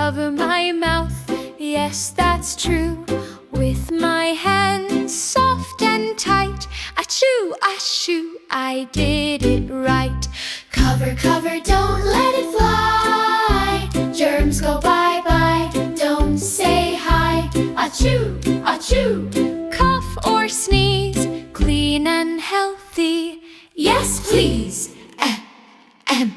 cover my mouth. Yes, that's true. With my hands soft and tight. Achoo, achoo, I did it right. Cover, cover, don't let it fly. Germs go bye-bye, don't say hi. Achoo, achoo. Cough or sneeze, clean and healthy. Yes, please. Ahem.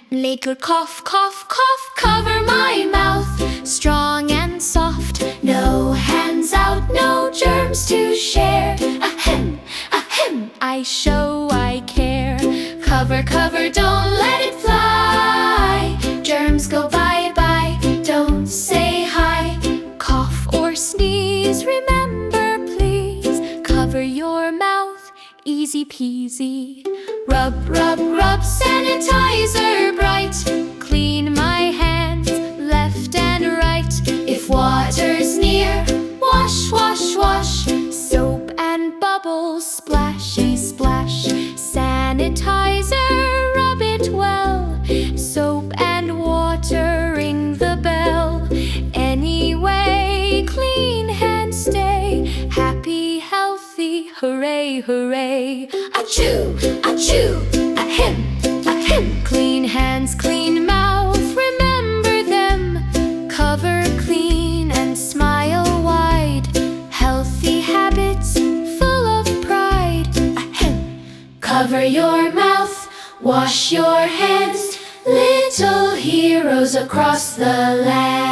Little cough, cough, cough, cover my mouth. Strong and soft, No hands out, no germs to share. Ahem, ahem. I show I care. Cover, cover, don't let it fly. Germs go bye-bye, don't say hi. Cough or sneeze, remember please. Cover your mouth, easy peasy. Rub, rub, rub, sanitizer bright. Clean my hands, left and right. If water's near, wash, wash, wash. Soap and bubbles, splashy splash. Sanitizer, rub it well. Soap and water, ring the bell. Anyway, clean hands stay. Happy, healthy, hooray, hooray. Achoo, achoo, ahem, ahem. Clean hands, clean mouth, remember them. Cover clean and smile wide. Healthy habits, full of pride. Ahem. Cover your mouth, wash your hands. Little heroes across the land.